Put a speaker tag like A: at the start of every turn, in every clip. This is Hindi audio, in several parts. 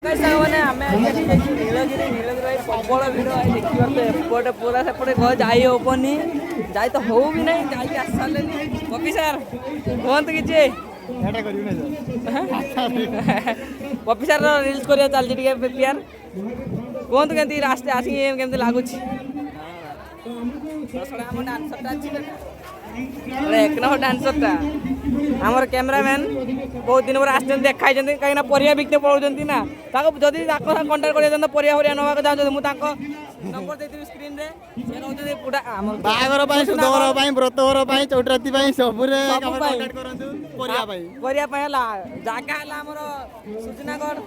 A: मैंने नीलगिरी प्रबल भिड़ देखिए तो एपटे पूरा सेपटे जाई हेनी जाई तो हो भी नहीं जाई आस सारे कपि सार कहतु कि कपि सार रिल्स कर चलती प्रिपेयर कहतु के रास्ते आसिक केमती लगुच एक नंबर डांसरटा आमर कैमरामैन बहुत दिन पर आसते देखाई कहीं परिया बिकते पड़े ना जदि कंटाक्ट कर परिया फरिया नवा चाहते मुझे नंबर देती स्क्रीन रे पूरा
B: बाहागर सुधर व्रतघर चौटराती सब
A: जगह आमर सूचनागढ़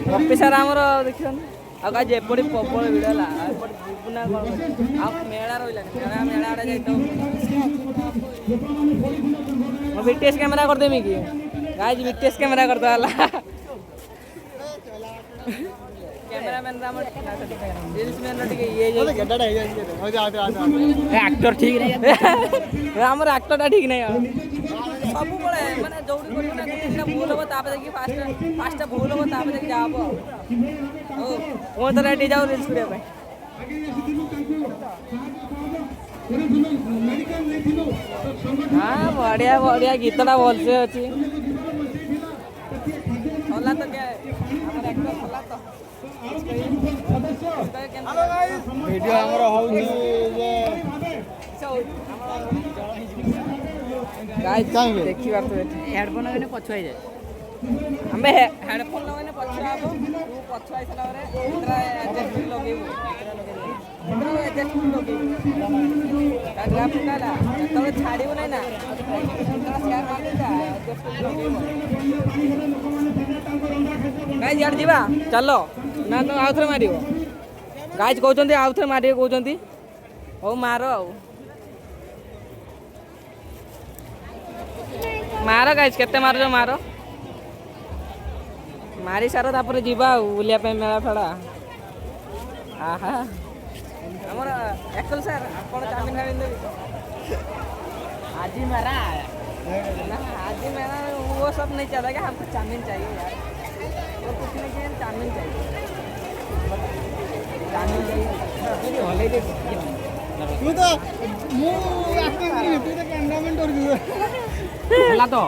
A: कपि सार आमर देखिए आज एपटे प्रबल भिड़ है बुना कौन मेला रहा मेला आड़े जाइए बीटीएस कैमेरा करदेमी कि गाइज बीटीएस कैमेरा करदे कैमरामैन रील्स मैन ये एक्टर ठीक नहीं आमर एक्टरटा ठीक नहीं सब मैंने जो भूल हम देखिए फास्ट भूल हम देखिए जा हम तो रेडी जाओ रिल्स करने हाँ बढ़िया बढ़िया गीतटा भलसे अच्छी सला तो क्या एक्टर सला तो
B: वीडियो हमर होउची
A: गाइस देखि बात हेडफोन लगने पछुआ जाए हमें हेडफोन लगने पछुआ आबो तू पछुआ आइसला रे इतरा एडजस्ट लगेबो इतरा एडजस्ट लगेबो ग्राफ काला तो छाड़िबो नै ना इतरा शेयर मार दे एडजस्ट लगेबो गाइस यार जीवा चलो ना तो आउ थे मार गाइज कहते आउ थे मार कहते हो मार मार गाइज केते मार मार मारी सार तापर जीवा बुलिया मेला फेड़ा आहा आमर एकल सर आप चाउमिन खाई देवी आज मेरा ना आज मेरा वो सब नहीं चला क्या हमको चाउमिन चाहिए यार और कुछ नहीं चाहिए चाउमिन चाहिए
B: तू तो मु एक्टिंग नहीं तू तो कैमरामैन डर
A: हला तो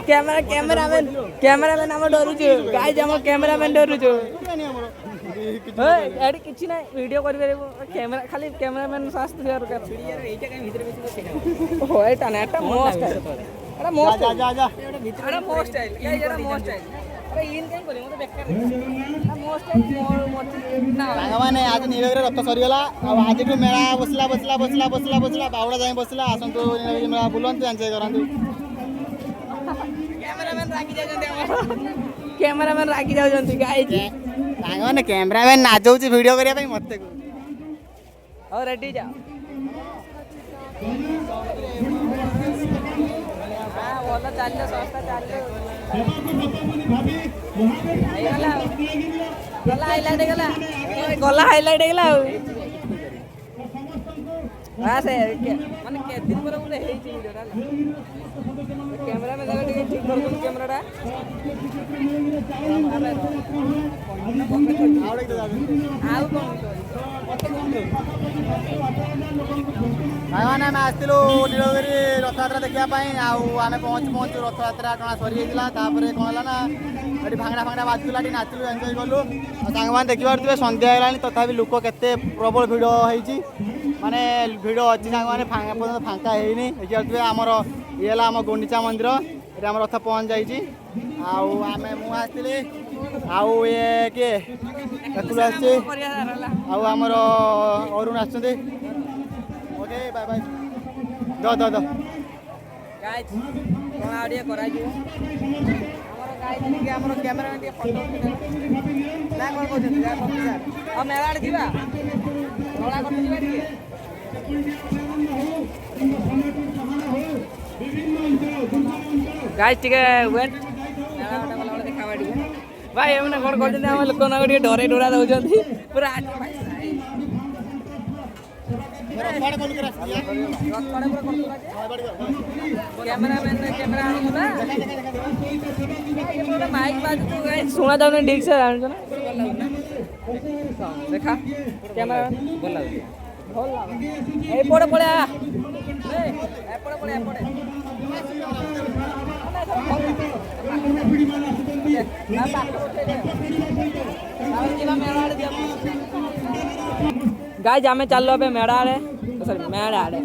A: कैमरामैन हम डरू छु गाइस हम कैमरामैन डरू छु एडी किछि ना वीडियो करि कैमरा खाली कैमरामैन शास्त्र यार का यार एटा काई भीतर बेसी तो हो एटा ना एटा मोस्ट है एटा मोस्ट
B: जा जा जा
A: एटा मोस्ट स्टाइल या एटा मोस्ट स्टाइल अरे इन काई करी मते बेकार एटा मोस्ट स्टाइल मोस्ट ना
B: सागवाने आज नीलगिरी रथ सरीगला आज मेला बसला बावड़ा जाए बसला आसंतु नीलगिरी मेला बुलंतु एंजॉय करंतु
A: कैमरामैन राखी जाउछंती गाइस
B: सागवाने कैमरामैन ना जाउची वीडियो करिया पई मते को
A: और रेडी जाओ हां बोला चलले संस्था चलले गला हाइलाइट गला हाँ से माने के दिन पर बोले हे छी वीडियो डाला कैमरा में जगह ठीक ठीक कर दूं कैमराटा
B: आवड़े तो
A: आउ कोन
B: सागवाने मैं आस्तिलु नीलगिरी रथयात्रा देखिया पई आमे पहुंच रथयात्रा टणा सरी गेला तापरे कोन हला ना एटी भांगड़ा बाजुला टी नाचलु एन्जॉय करलु सागवान देखि पारथुबे संध्या हेलानी तथापि लोक केते प्रबल भिड़ होईची माने भिड़ अच्छी सागवाने फांका हेनी देखि पारथुबे हमर ये आम गुंडीचा मंदिर ये आम रथ पहुँच जाइए आमे मु आसती आउ ये किए आमर अरुण आस ओके बाय बाय द द द
A: गाइस कोन आडियो कराइ जो हमर गाइस के हमर कैमरा में फोटो ना कोन कहते यार पप्पी सर आ मेला आड़ दिबा रोला कर दिबा टिके गाइस टिके वेट मेला वाला वाला देखावा टिके भाई एमने कोन कहते हम लोक ना टिके डरे डरा दउछंती पूरा आठ भाई
B: ରଥଆଡ଼େ କଲୁ କେରା ଆସିଛି
A: ରଥଆଡ଼େ ପୁରା କରୁଥିଲା କ୍ୟାମେରାମ୍ୟାନ୍ କ୍ୟାମେରା ଆଣିଗଲା ଗୋଟେ ମାଇକ୍ ବାଜୁଛୁ ଶୁଣା ଯାଉନି ଠିକ୍ ସେ ଜାଣିଛ ନା ଦେଖା କ୍ୟାମେରା ଭଲ ଲାଗୁଛି ଭଲ ଲାଗୁଛି ଏଇପଟେ ପଳେଆ ଏପଟେ ପଳେଆ ଏପଟେ गाइज आम चलो ए मेला आड़े सॉरी मेला आड़े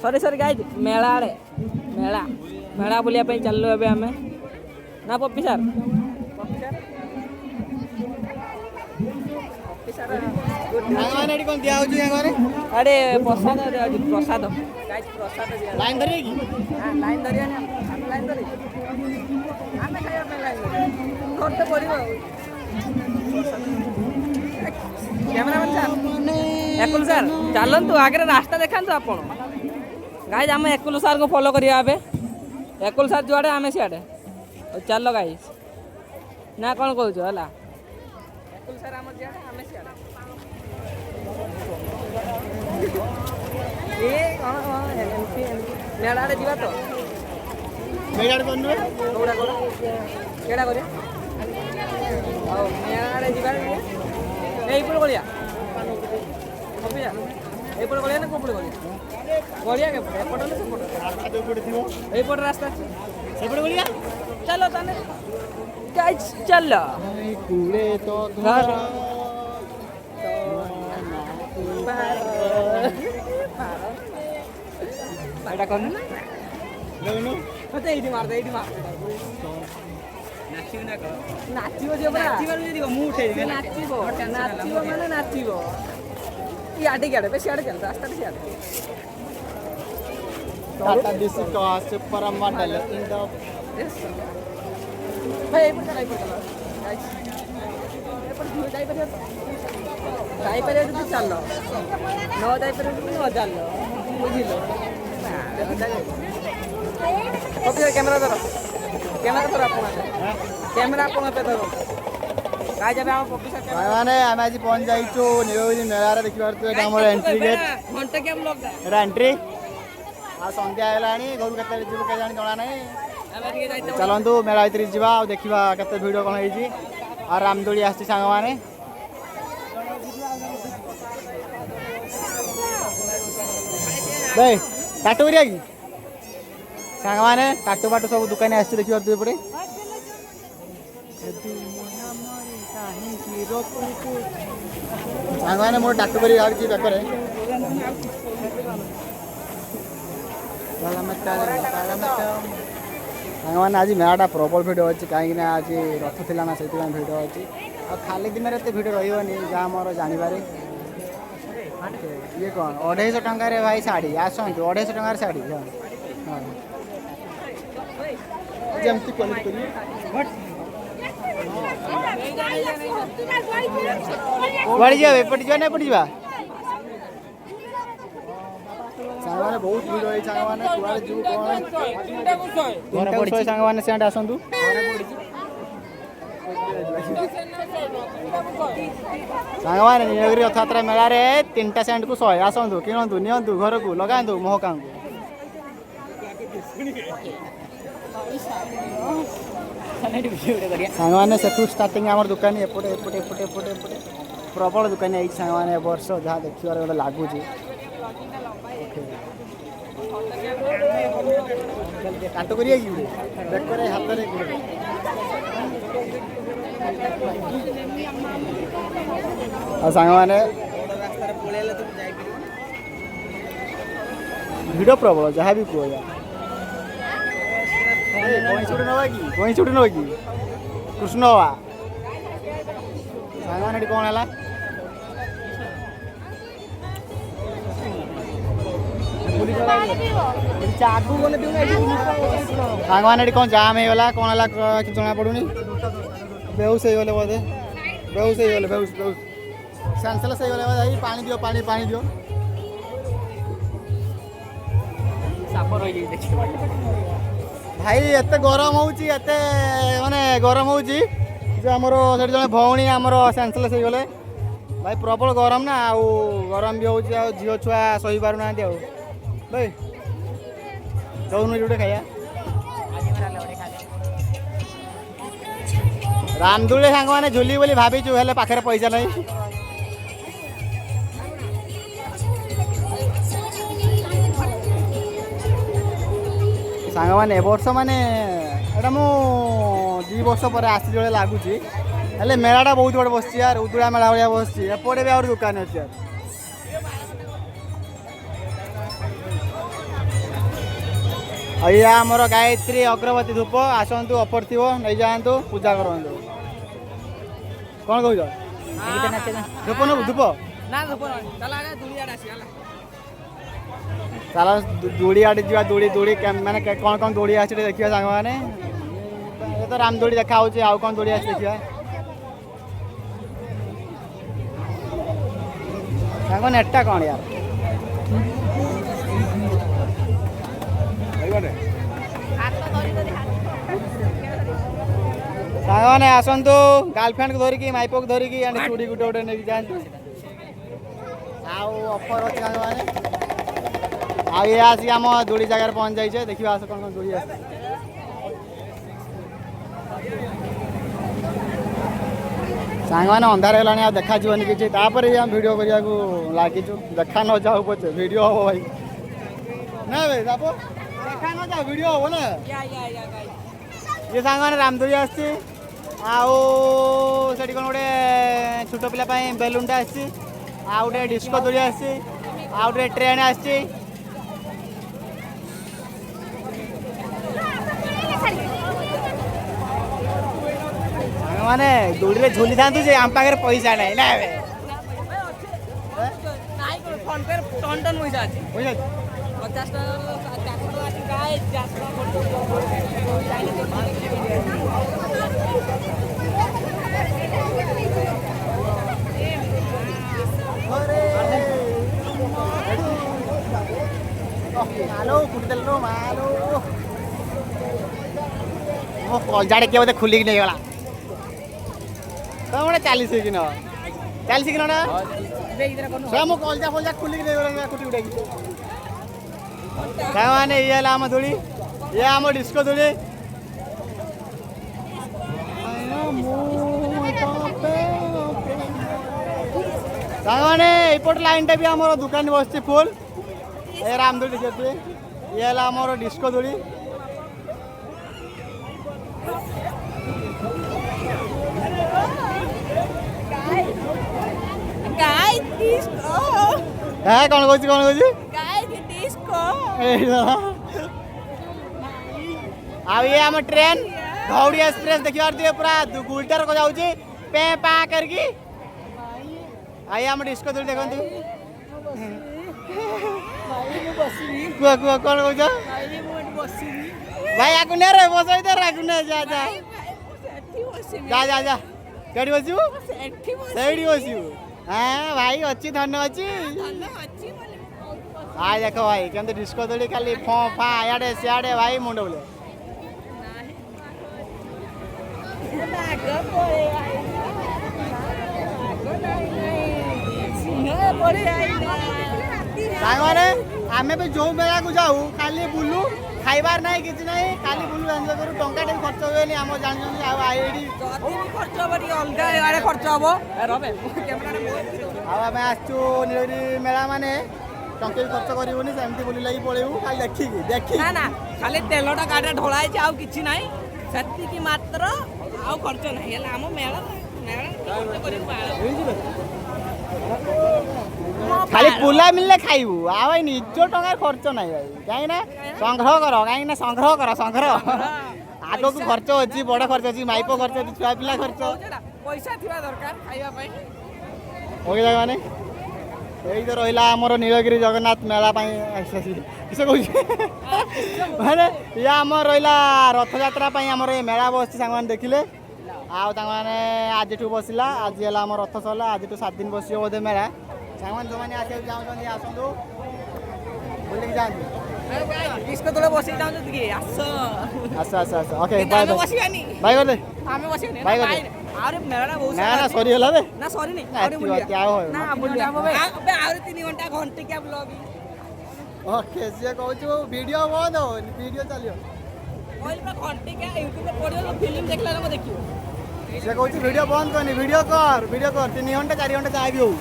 A: सॉरी गाइज मेला आड़े मेला मेला बुलिया चलो ए आम ना पप्पी सार अरे प्रसाद प्रसाद
B: लाइन धरिए कि
A: लाइन धरिया लाइन धरि आम खाइबा लाइन करते पड़ो कैमरामैन सार एकुल सार चलतु आगे रास्ता देखा आप गाइज आम एकुल सार को फॉलो करिया एकुल सार जुआड़े आम सियाड़े चल गाइज ना कौन कहूँ है एकुल सार आम सियाड़े आम सियाड़े मेला आड़े जा तो
B: मेला कौड़ा
A: केड़ा कर मेला आड़े जा এইপଟେ গলিয়া কপিয়া এইপଟେ গলিয়া না কোপড়ে গলিয়া গলিয়া কে এপଟେ না সেপଟେ এইপଟେ রাস্তা আছে
B: সেপটে গলিয়া
A: চলো তানে গাইজ চলো
B: কুড়ে তো ঘর
A: এটা কোন না
B: দেখুন
A: মতে এইটি মার দে नाचिबो ना को नाचिबो जे बरा नाचिबो जे को मुंह उठे नाचिबो नाचिबो माने नाचिबो ई आडे गाडे पे सियाडे चल रास्ता पे सियाडे
B: टाटा डीसी का सुपर मॉडल इन द
A: भाई ए पर गाइस ए पर जाई पर तो चलो नो जाई पर तो न चलो बुझिलो कॉपी कैमरा धरो कैमरा धरो अपन कैमरा अपन पे धरो काय जाबे हम कॉपी से
B: माने हम आज पहुंच जाइछु नीलगिरी मेला रे देखि पारतो एटा हमर एंट्री गेट
A: घंटा के हम लोग
B: एटा एंट्री आ संध्या आइलानी घर केते जिबो के जानि जणा नै चलंतु मेला भीतर जीवा आ देखिबा केते वीडियो कोन होई छी आ रामदोली आछि संग माने बे टाटू करिया की संग माने टाटू बाटू सब दुकान आछि देखि पारतो एपटे संग माने मोर टाटू करी आछि बेकरे सामान आज मेलाटा प्रबल भिड अच्छी कहीं आज रथ थी ना से भिड अच्छी आ खाली दिन में भिड रही जहाँ मोर जानवर ये कौन 250 टंकार भाई शाढ़ी आसतु 250 टंकार शाढ़ी हाँ जमती क्वालिटी बढ़ी जाए एपटे जा ना एपटे जा सामान बहुत भीड़ होई सामान कुआरे जीव कोन घर पड़ी सामान सेंड आसंतु सामान नीलगिरी रथयात्रा मेला रे 3टा सेंड को 100 आसंतु किनंतु नियंतु घर को लगांतु मोहकां को सामान सेठू स्टार्टिंग हमर दुकान एपटे एपटे एपटे एपटे एपटे प्रबल दुकान आई सामान वर्ष जहाँ देखिबार गोटे लागू काट करिए कि बेकर हाथ रे सांग माने भिड प्रबल जहाँ भी कह कहीं छुट्टी नवा कि कृष्ण हवा सांग माने कौन है सागवान कौन जाम होगा कौन है कि जना पड़ूनी बेहुश हो गले बोधे बेहुश हो गले बेहुश बेहुश सेंसलेस हो गले भाई पानी दियो पानी पानी दियो भाई एत गरम होची एते माने गरम होची जे हमरो सेठ जने भौणी हमरो सेंसलेस हो गले भाई प्रबल गरम ना आउ गरम भी हो झील छुआ सही पार ना भाई दौन जोटे खाया रामदोली सांग मैंने झुली बोली भाविचु हेले पाखे पैसा नहीं सांग मैंने वर्ष माने एटा मु 2 वर्ष पर आसी जो लगुच हेले मेलाटा बहुत बड़े बस यार उदुड़ा मेला भाया बस एपटे भी आहुरी दुकान अच्छी यार अया आमर गायत्री अग्रवती धूप आसतु अफर थी नहीं जातु पूजा करूँ कौन कह धूप नबू धूप चल दूड़ी आड़े जा दूड़ी दूड़ी मैंने कौन कौन दूड़ी आस देखिए सांग मैंने ये तो राम दूड़ी देखा आउ कौन दूड़ी आस देखिए सांग नेटा कौन यार सांग मैंने आसतु गर्लफ्रेंड को धरिकी माइप को धरिकी चूड़ी गुटे गुटे नहीं जातु आफर अच्छे सांग मैंने आ ये आसिक आम दूड़ी जगार पहुँच जाइए देखिए आस कौन कौन दूड़ी आस सांग मैंने अंधार है देखा जीवन किसी वीडियो करने को लगिचु देखा न जाओ पचे वीडियो हम भाई ना भाई जापो देखा न जाओ वीडियो हम ना ये सांग मैंने रामदोली आसी आठ कौन गोटे छोट पिला बेलूनटा आसे डिस्को दोली आसी आउटे ट्रेन आसी माने दूरी रे झूली था जे आम पाखे पैसा नहीं ना
A: फोन पे टन टन पैसा अच्छी 50
B: मालो कुटल रो मालो मो कलजाड़े के बोले खुलिक नहीं गला तो मोटे 40 कि न 40 कि ना सब मो कलजा फलजा खुलिक नहीं गला कुटी उठाई काय माने ये आम दोली ये आम डिस्को दोली साने एपट लाइन भी आम दुकान बस फुल ए रामदोली देखिए ये आम डिस्को दोली कौन कौन ये आम ट्रेन धौड़ी एक्सप्रेस देखिए पूरा गुलटार को जाऊँगी पे पा करके आई आम डिस्को दोली देखते कह कह कौन कह भाई आगु ने रे बस आगु ने जा जा जा जा जा कड़ी बसू सही बसू हाँ भाई अच्छी धन अच्छी हाँ देख भाई केमती डिस्को दोली खाली फँ फा इे सियाड़े भाई मुंड बोले आमे भी जो मेला को जाऊ खाली बुलू खाइबार नहीं किसी नहीं खाली बुलू एंजॉय करू टंका टे खर्च होएनी हम जान जनी आ आईडी
A: खर्च हो बड़ी अलगा यारे खर्च होबो रबे कैमरा
B: आ मैं आछू नीलगिरी मेला माने टंके खर्च करिवनी सेमती बुली लागि पळेऊ खाली देखी
A: ना ना खाली तेलटा गाडा ढोलाय छै आ किछि नाही सत्ती की मात्र आ खर्च नाही हला हम मेला खर्च करिऊ
B: खाली पुला मिलले खाइबू आ भाई निजो टंका खर्च नहीं भाई कहीं ना संग्रह कर संग्रह आगो को खर्च अच्छी बड़ खर्च अच्छी माइप खर्च अच्छी छुआ पिला खर्च
A: पैसा थिबा दरकार खाइबा पई
B: ओके जाय माने एई तो रहिला हमर नीलगिरी जगन्नाथ मेला पई किसे कहू माने या हमर रहिला रथ यात्रा पई हमर ए मेला बस संगमान देखिले आ तांगाने आज ठू बसिला आज हला हमर रथ सरला आज तो 7 दिन बसियो बोधे मेला सांगमान जो माने आसे जाउछन आसंदो बोले जान
A: इसको तोले बसि जाउछ दिके आस
B: अच्छा ओके बाय बाय बाय कर दे
A: आमे बसिनी
B: बाय कर दे
A: ଆହୁରି ମେଳାଟା ବହୁତ
B: ନା ନା ସରିଗଲା ବେ
A: ନା ସରିନି
B: ନା,
A: ଆହୁରି
B: ଏତିକି
A: ବୁଲିବା।
B: ବାକି ଆଉ
A: ନା ବୁଲିବା ଆବେ ଆହୁରି 3 ଘଣ୍ଟା ଘଣ୍ଟିକିଆ ବ୍ଲଗ୍
B: ଓକେ ସିଏ କହୁଛୁ ଭିଡ଼ିଓ ବନ୍ଦ ହବନି ଭିଡ଼ିଓ ଚାଲିବ
A: କହିଲି ପା ଘଣ୍ଟିକିଆ ୟୁଟ୍ୟୁବରେ ପଡ଼ିବ ଫିଲ୍ମ ଦେଖିଲା ବେଳକୁ ଦେଖିବ
B: ସିଏ କହୁଛି ଭିଡ଼ିଓ ବନ୍ଦ କରନି ଭିଡ଼ିଓ କର 3 ଘଣ୍ଟା 4 ଘଣ୍ଟା ଯାହା ବି ହଉ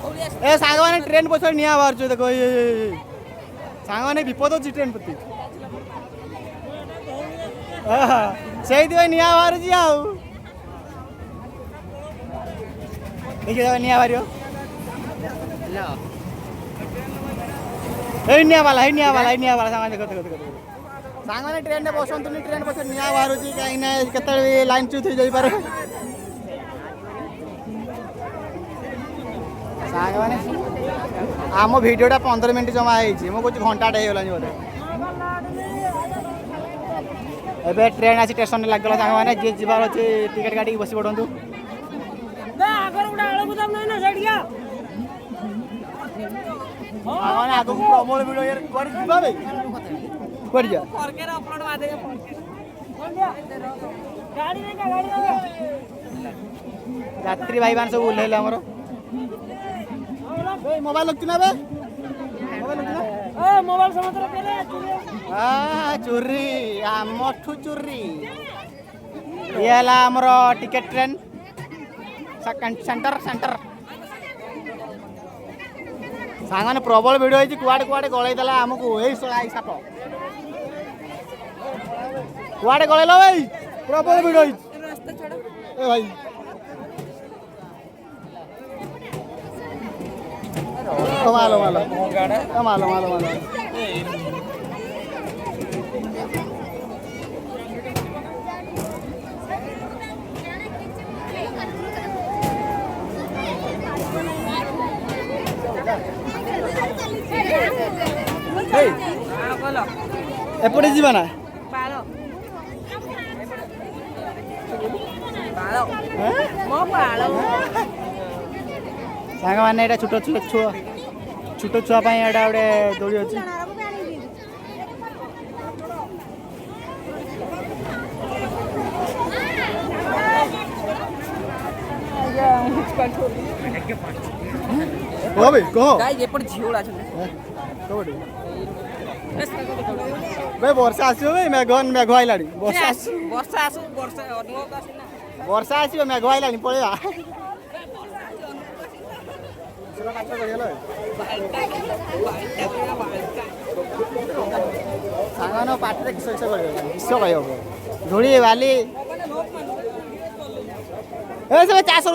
A: କୋଉଠି ଆସି
B: ଏ ସାଙ୍ଗମାନେ ଟ୍ରେନ୍ ପଛରେ ନିଆଁ ବାହାରୁଛୁ ଦେଖ ସାଙ୍ଗମାନେ ବିପଦ ଅଛି ଟ୍ରେନ୍ ପ୍ରତି ସେଇଥିପାଇଁ ନିଆଁ ବାହାରୁଛି ଆଉ ଦେଖିବ ନିଆଁ ବାହାରିବ ଏଇ ନିଆଁ ବାଲା ସାଙ୍ଗମାନେ ଦେଖ ସାଙ୍ଗମାନେ ଟ୍ରେନ୍ରେ ବସନ୍ତୁନି ଟ୍ରେନ୍ ପଛରେ ନିଆଁ ବାହାରୁଛି କାହିଁକି ନା କେତେବେଳେ ଲାଇନ୍ ଚ୍ୟୁତ ହେଇଯାଇପାରେ ସାଙ୍ଗମାନେ ଆମ ଭିଡ଼ିଓଟା 15 ମିନିଟ୍ ଜମା ହେଇଛି ମୁଁ କହୁଛି ଘଣ୍ଟାଟେ ହେଇଗଲାଣି ବୋଧେ ଏବେ ଟ୍ରେନ୍ ଆସି ଷ୍ଟେସନରେ ଲାଗିଗଲା ସାଙ୍ଗମାନେ ଯିଏ ଯିବାର ଅଛି ଟିକେଟ୍ କାଟିକି ବସି ପଡ଼ନ୍ତୁ ସାଙ୍ଗମାନେ ଆଗକୁ ପ୍ରବଳ ଭିଡ଼ କୁଆଡ଼େ ଯିବା ଭାଇ କୁଆଡ଼େ ଯିବା
A: ଫର୍କେରେ ଅପଲୋଡ୍ ମାରିଦେବେ
B: ଯାତ୍ରୀ ଭାଇମାନେ ସବୁ ଓହ୍ଲେଇଲେ ଆମର ମୋବାଇଲ ରଖୁଛୁ ନା ଚୋରି ଆମଠୁ ଚୋରି ଇଏ ହେଲା ଆମର ଟିକେଟ୍ ଟ୍ରେନ୍ ସେଣ୍ଟର ସାଙ୍ଗମାନେ ପ୍ରବଳ ଭିଡ଼ ହେଇଛି କୁଆଡ଼େ ଗଳେଇ ଦେଲା ଆମକୁ ଏଇ ସାପ କୁଆଡ଼େ ଗଳେଇଲ ଭାଇ ପ୍ରବଳ ଭିଡ଼ ହେଇଛି ଏ ଭାଇ ମାଲୋ ଏପଟେ ଯିବା ନା ସାଙ୍ଗମାନେ ଏଇଟା ଛୋଟ ଛୁଆ ପାଇଁ ଏଇଟା ଗୋଟେ ଦୋଳି ଅଛି
A: ଏପଟେ ଝିଅଗୁଡ଼ା ଅଛନ୍ତି
B: ବର୍ଷା ଆସିବ ମେଘ ଆଇଲାଣି ବର୍ଷା ଆସିବ ମେଘ ଆଇଲାଣି ପଳେଇବା ସାଙ୍ଗମାନ ପାଟିରେ କିସ କହିବ ଧୂଳି ବାଲି ସେ ଚାଷ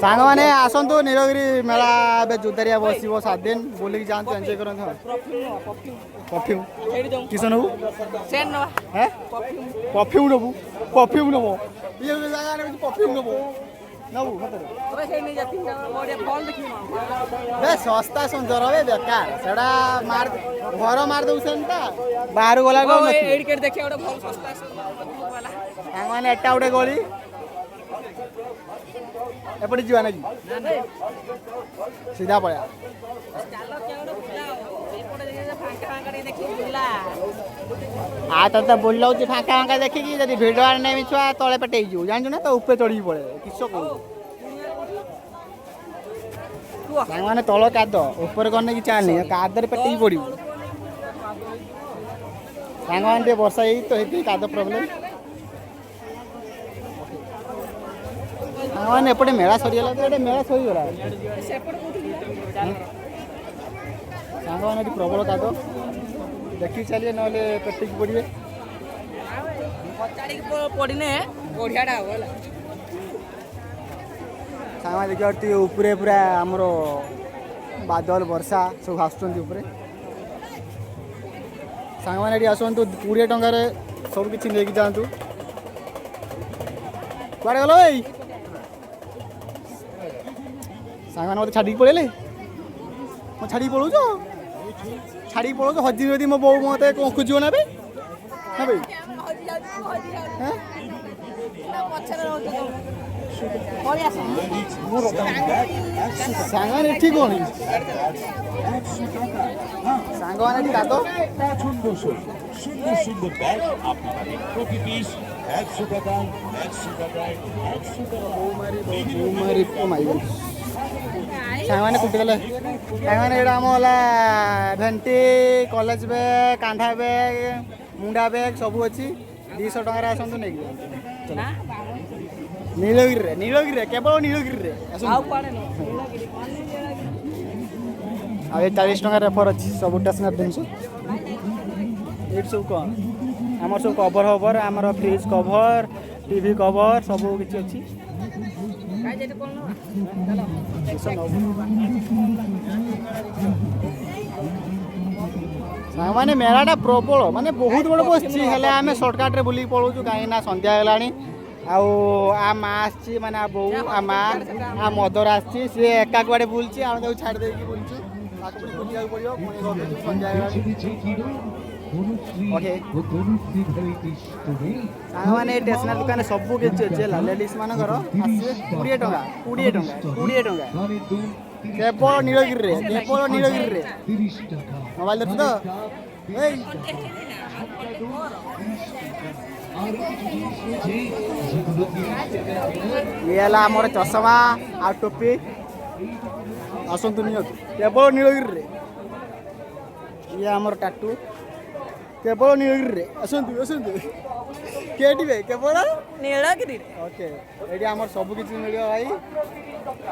B: ସାଙ୍ଗମାନେ ଆସନ୍ତୁ ନୀଳଗିରି ମେଳା ଏବେ ଜୁଦାରିଆ ବସିବ 7 ଦିନ ବୁଲିକି ଯାଆନ୍ତୁ ଏନ୍ଜୟ କରନ୍ତୁ ପରଫ୍ୟୁମ୍ କିସ ନେବୁ ପରଫ୍ୟୁମ୍ ନେବୁ ଇଏ ଜାଗାରେ ପରଫ୍ୟୁମ୍ ନେବୁ ଶସ୍ତା ସୁନ୍ଦର ବେକାର ସେଟା ଘର ମାରି ଦଉଛନ୍ତି ବାହାରୁ ଗଲା ସାଙ୍ଗମାନେ ଏଟା ଗୋଟେ ଗଳି ଏପଟେ ଯିବା ନାକି ସିଧା ପଳେଇବା ତ ବୁଲାଉଛି ଫାଙ୍କା ଦେଖିକି ଯଦି ଭିଡ଼ ଆଣି ନେବି ଛୁଆ ତଳେ ପେଟେଇ ଯିବୁ ଜାଣିଛୁ ନା ତ ଉପରେ ଚଢ଼ିକି ପଳେଇବେ କିସ କହୁଛୁ ସାଙ୍ଗମାନେ ତଳ କାଦ ଉପରେ ଗନେ କିଛି ଆଣିନି କାଦରେ ପେଟେଇକି ପଡ଼ିବୁ ସାଙ୍ଗମାନେ ଟିକେ ବର୍ଷା ହେଇ ତ ହେଇଥିପାଇଁ କାଦ ପ୍ରୋବ୍ଲେମ୍ ସାଙ୍ଗମାନେ ଏପଟେ ମେଳା ସରିଗଲା ତ ଏଟେ ମେଳା ସରିଗଲା ସାଙ୍ଗମାନେ ଏଠି ପ୍ରବଳ କାଦ ଦେଖିକି ଚାଲିବେ ନହେଲେ ପେଟେଇକି ପଡ଼ିବେ
A: ପଡ଼ିନେ ବଢ଼ିଆଟା ହବ ହେଲା
B: ସାଙ୍ଗମାନେ ଦେଖିବା ଟିକେ ଉପରେ ପୁରା ଆମର ବାଦଲ ବର୍ଷା ସବୁ ଆସୁଛନ୍ତି ଉପରେ ସାଙ୍ଗମାନେ ଏଠି ଆସନ୍ତୁ 20 ଟଙ୍କାରେ ସବୁ କିଛି ନେଇକି ଯାଆନ୍ତୁ କୁଆଡ଼େ ଗଲ ଭାଇ ସାଙ୍ଗମାନେ ମୋତେ ଛାଡ଼ିକି ପଳେଇଲେ ମୁଁ ଛାଡ଼ିକି ପଳଉଛ ହଜି ଯଦି ମୋ ବୋଉ ମୋତେ କ'ଣ ଖୋଜିବ ନା ଭାଇ ସାଙ୍ଗମାନେ ଏଠି କ'ଣ ସାଙ୍ଗମାନେ ଏଠି କାଦ
C: সুন্দর সুন্দর ব্যাগ আপনি পাবেন প্রতি পিস 100 টাকায় 100 টাকায় 100 টাকা
B: ସାଙ୍ଗମାନେ କୁଟିଦେଲେ ସାଙ୍ଗମାନେ ଏଇଟା ଆମ ହେଲା ଭେଣ୍ଟି କଲେଜ ବ୍ୟାଗ୍ କାନ୍ଧା ବ୍ୟାଗ୍ ମୁଣ୍ଡା ବ୍ୟାଗ୍ ସବୁ ଅଛି 200 ଟଙ୍କାରେ ଆସନ୍ତୁ ନେଇକି ନୀଳଗିରିରେ କେବଳ ନୀଳଗିରିରେ
A: ଆଉ କୁଆଡ଼େ ନୁହଁ
B: ଆଉ ଏ 40 ଟଙ୍କାର ଅଫର୍ ଅଛି ସବୁ ଷ୍ଟେସନାରୀ ଜିନିଷ ଏଇଠି ସବୁ କ'ଣ ଆମର ସବୁ କଭର୍ ଫଭର୍ ଆମର ଫ୍ରିଜ୍ କଭର୍ ଟିଭି କଭର୍ ସବୁ କିଛି ଅଛି ସାଙ୍ଗମାନେ ମେଳାଟା ପ୍ରବଳ ମାନେ ବହୁତ ବଡ଼ ବସିଛି ହେଲେ ଆମେ ସର୍ଟକଟ୍ରେ ବୁଲିକି ପଳାଉଛୁ କାହିଁକିନା ସନ୍ଧ୍ୟା ହେଲାଣି ଆଉ ଆ ମା ଆସିଛି ମାନେ ଆ ବୋଉ ଆ ମା ଆ ମଦର ଆସିଛି ସିଏ ଏକା କୁଆଡ଼େ ବୁଲୁଛି ଆମେ ତାକୁ ଛାଡ଼ି ଦେଇକି ବୁଲୁଛୁ ତାକୁ ପୁଣି ବୁଲିବାକୁ ପଡ଼ିବ ପୁଣି ଘରକୁ ସନ୍ଧ୍ୟା ହେଲାଣି ଓକେ ସାଙ୍ଗମାନେ ଏ ଷ୍ଟେସନାରୀ ଦୋକାନରେ ସବୁ କିଛି ଅଛି ହେଲା ଲେଡ଼ିଜ୍ ମାନଙ୍କର ଆସିବେ 20 ଟଙ୍କା କେବଳ ନୀଳଗିରିରେ ମୋବାଇଲ ଦେଖୁଛୁ ତ ଏଇ ଇଏ ହେଲା ଆମର ଚଷମା ଆଉ ଟୋପି ଆସନ୍ତୁ ନିଅନ୍ତୁ କେବଳ ନୀଳଗିରିରେ ଇଏ ଆମର ଟାଟୁ କେବଳ ନୀଳଗିରିରେ ଆସନ୍ତୁ କେଉଁଠି କେବଳ
A: ନୀଳଗିରିରେ
B: ଓକେ ଏଠି ଆମର ସବୁ କିଛି ମିଳିବ ଭାଇ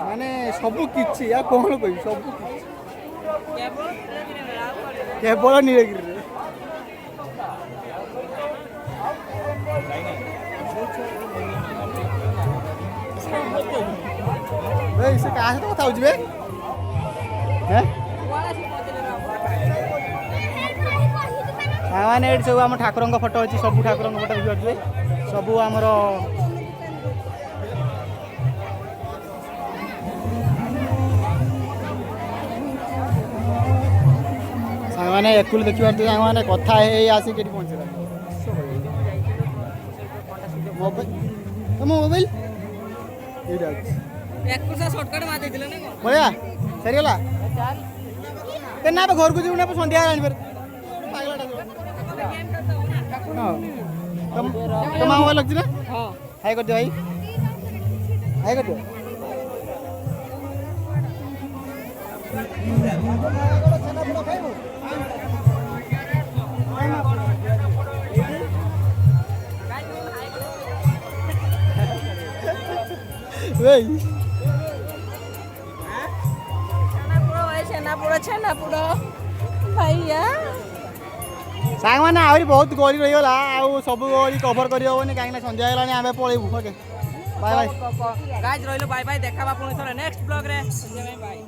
B: ମାନେ ସବୁ କିଛି ଆଉ କ'ଣ କହିବି ସବୁ କିଛି କେବଳ ନୀଳଗିରିରେ ଭାଇ ସେ କାହା ସହିତ କଥା ହଉଛି ବେ ସାଙ୍ଗମାନେ ଏଠି ସବୁ ଆମ ଠାକୁରଙ୍କ ଫଟୋ ଅଛି ସବୁ ଠାକୁରଙ୍କ ଫଟୋ ଦେଖିପାରୁଥିବେ ସବୁ ଆମର ସାଙ୍ଗମାନେ ଏକୁଲ ଦେଖିପାରୁଥିବେ ସାଙ୍ଗମାନେ କଥା ହେଇ ଆସିକି ଏଠି ପହଞ୍ଚିଲା ମୋବାଇଲ ଏଇଟା ଅଛି ବଢ଼ିଆ ସରିଗଲା ନା ଏବେ ଘରକୁ ଯିବୁ ନା ସନ୍ଧ୍ୟା ହେଲାଣି ଫେର तो माँ मोबाइल लगती ना हाई कर दो हाई कर दो
A: भैया
B: ସାଙ୍ଗମାନେ ଆହୁରି ବହୁତ ଗଳି ରହିଗଲା ଆଉ ସବୁ ଗଳି କଭର କରିହେବନି କାହିଁକିନା ସନ୍ଧ୍ୟା ହେଇଗଲାଣି ଆମେ ପଳେଇବୁ ଓକେ ବାଏ ବାଏ
A: ଗାଇଜ ରହିଲୁ ବାଏ ବାଏ ଦେଖାବା ପୁଣି ଥରେ ନେକ୍ସଟ ବ୍ଲଗରେ ବାଏ